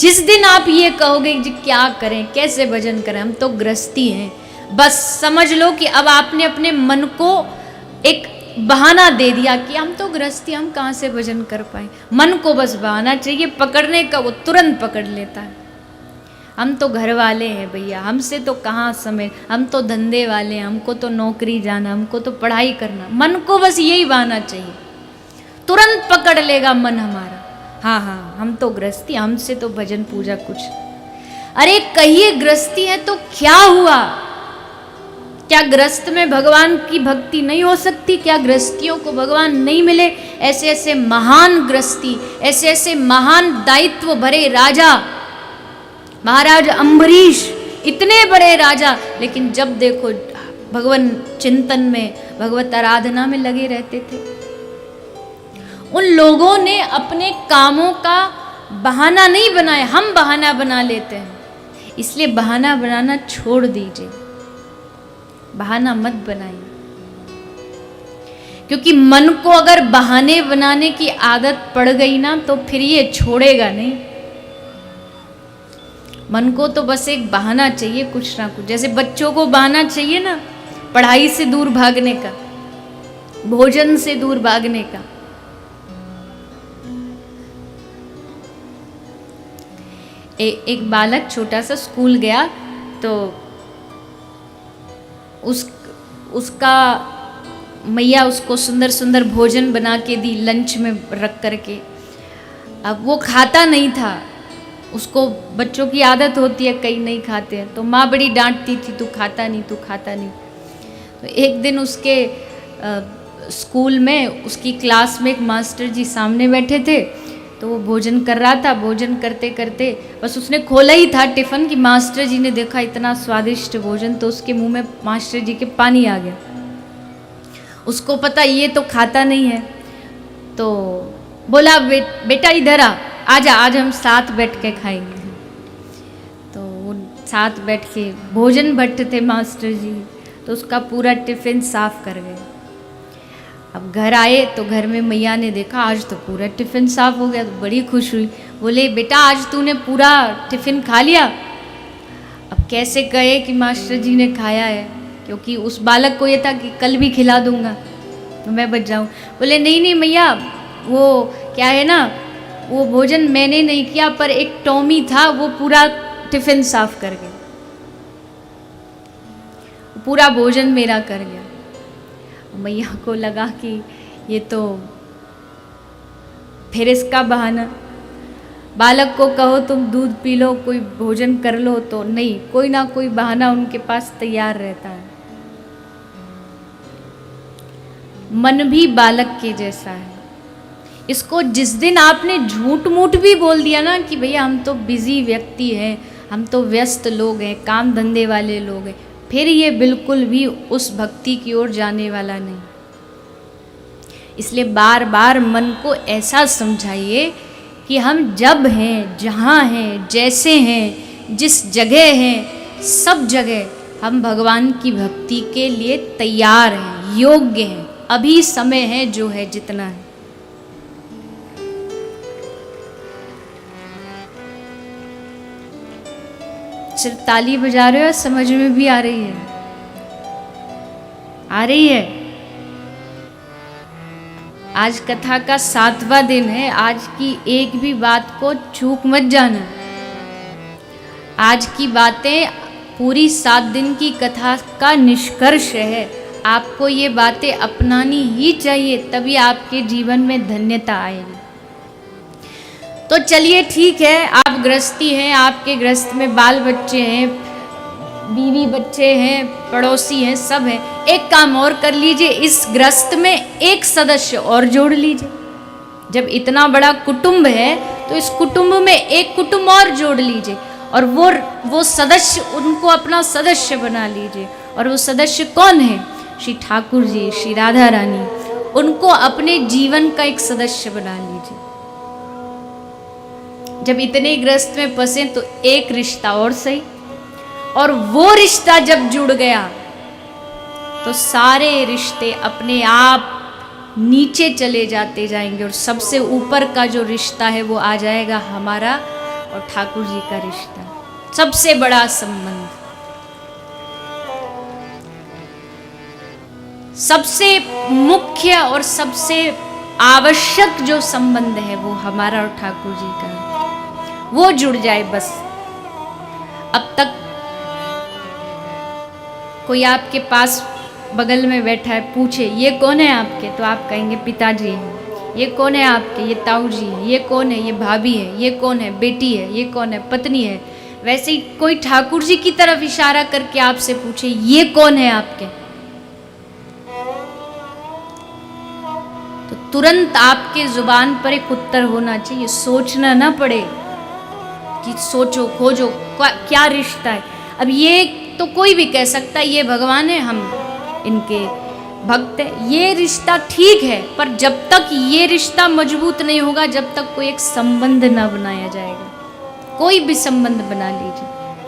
जिस दिन आप ये कहोगे जी क्या करें, कैसे भजन करें, हम तो गृहस्थी हैं, बस समझ लो कि अब आपने अपने मन को एक बहाना दे दिया कि हम तो गृहस्थी, हम कहाँ से भजन कर पाए। मन को बस बहाना चाहिए पकड़ने का, वो तुरंत पकड़ लेता है। हम तो घर वाले हैं भैया, हमसे तो कहाँ समय, हम तो धंधे वाले हैं, हमको तो नौकरी जाना, हमको तो पढ़ाई करना। मन को बस यही बहाना चाहिए, तुरंत पकड़ लेगा मन हमारा। हाँ हाँ, हम तो गृहस्थी, हमसे तो भजन पूजा कुछ। अरे कहिए गृहस्थी है तो क्या हुआ? क्या गृहस्थ में भगवान की भक्ति नहीं हो सकती? क्या गृहस्थियों को भगवान नहीं मिले? ऐसे ऐसे महान गृहस्थी, ऐसे ऐसे महान दायित्व भरे राजा, महाराज अम्बरीश, इतने बड़े राजा, लेकिन जब देखो भगवान चिंतन में, भगवत आराधना में लगे रहते थे। उन लोगों ने अपने कामों का बहाना नहीं बनाया, हम बहाना बना लेते हैं। इसलिए बहाना बनाना छोड़ दीजिए, बहाना मत बनाइए, क्योंकि मन को अगर बहाने बनाने की आदत पड़ गई ना तो फिर ये छोड़ेगा नहीं। मन को तो बस एक बहाना चाहिए, कुछ ना कुछ। जैसे बच्चों को बहाना चाहिए ना, पढ़ाई से दूर भागने का, भोजन से दूर भागने का। एक बालक छोटा सा स्कूल गया तो उसका मैया उसको सुंदर सुंदर भोजन बना के दी, लंच में रख करके। अब वो खाता नहीं था, उसको, बच्चों की आदत होती है, कई नहीं खाते हैं, तो माँ बड़ी डांटती थी, तू खाता नहीं, तू खाता नहीं। तो एक दिन उसके स्कूल में, उसकी क्लास में एक मास्टर जी सामने बैठे थे, तो वो भोजन कर रहा था। भोजन करते करते बस उसने खोला ही था टिफ़िन कि मास्टर जी ने देखा इतना स्वादिष्ट भोजन, तो उसके मुंह में मास्टर जी के पानी आ गया। उसको पता ये तो खाता नहीं है, तो बोला बेटा इधर आजा, आज हम साथ बैठ के खाएंगे। तो वो साथ बैठ के भोजन भट्ट थे मास्टर जी, तो उसका पूरा टिफ़िन साफ कर गए। अब घर आए तो घर में मैया ने देखा आज तो पूरा टिफ़िन साफ हो गया, तो बड़ी खुश हुई। बोले बेटा आज तूने पूरा टिफ़िन खा लिया? अब कैसे कहे कि मास्टर जी ने खाया है, क्योंकि उस बालक को ये था कि कल भी खिला दूंगा तो मैं बच जाऊँ। बोले नहीं नहीं मैया, वो क्या है ना, वो भोजन मैंने नहीं किया, पर एक टॉमी था वो पूरा टिफ़िन साफ कर गया, पूरा भोजन मेरा कर गया। मैया को लगा कि ये तो फिर इसका बहाना। बालक को कहो तुम दूध पी लो, कोई भोजन कर लो, तो नहीं, कोई ना कोई बहाना उनके पास तैयार रहता है। मन भी बालक के जैसा है। इसको जिस दिन आपने झूठ मूठ भी बोल दिया ना कि भैया हम तो बिजी व्यक्ति हैं, हम तो व्यस्त लोग हैं, काम धंधे वाले लोग हैं, फिर ये बिल्कुल भी उस भक्ति की ओर जाने वाला नहीं। इसलिए बार बार मन को ऐसा समझाइए कि हम जब हैं, जहाँ हैं, जैसे हैं, जिस जगह हैं, सब जगह हम भगवान की भक्ति के लिए तैयार हैं, योग्य हैं। अभी समय है जो है जितना है। सिर्फ ताली बजा रहे हो, समझ में भी आ रही है? आ रही है? आज कथा का 7वां दिन है। आज की एक भी बात को चूक मत जाना। आज की बातें पूरी 7 दिन की कथा का निष्कर्ष है। आपको ये बातें अपनानी ही चाहिए, तभी आपके जीवन में धन्यता आएगी। तो चलिए ठीक है, आप गृहस्थी हैं, आपके गृहस्थ में बाल बच्चे हैं, बीवी बच्चे हैं, पड़ोसी हैं, सब हैं। एक काम और कर लीजिए, इस गृहस्थ में एक सदस्य और जोड़ लीजिए। जब इतना बड़ा कुटुंब है तो इस कुटुंब में एक कुटुंब और जोड़ लीजिए, और वो सदस्य, उनको अपना सदस्य बना लीजिए। और वो सदस्य कौन है? श्री ठाकुर जी, श्री राधा रानी, उनको अपने जीवन का एक सदस्य बना लीजिए। जब इतने गृहस्थ में फंसे तो एक रिश्ता और सही, और वो रिश्ता जब जुड़ गया तो सारे रिश्ते अपने आप नीचे चले जाते जाएंगे, और सबसे ऊपर का जो रिश्ता है वो आ जाएगा हमारा और ठाकुर जी का रिश्ता, सबसे बड़ा संबंध, सबसे मुख्य और सबसे आवश्यक जो संबंध है वो हमारा और ठाकुर जी का, वो जुड़ जाए बस। अब तक कोई आपके पास बगल में बैठा है, पूछे ये कौन है आपके, तो आप कहेंगे पिताजी हैं। ये कौन है आपके, ये ताऊ जी है। ये कौन है, ये भाभी है। ये कौन है, बेटी है। ये कौन है, पत्नी है। वैसे ही कोई ठाकुर जी की तरफ इशारा करके आपसे पूछे ये कौन है आपके, तो तुरंत आपके जुबान पर एक उत्तर होना चाहिए, सोचना ना पड़े कि सोचो खोजो क्या रिश्ता है। अब ये तो कोई भी कह सकता है ये भगवान है, हम इनके भक्त है, ये रिश्ता ठीक है, पर जब तक ये रिश्ता मजबूत नहीं होगा, जब तक कोई एक संबंध ना बनाया जाएगा, कोई भी संबंध बना लीजिए,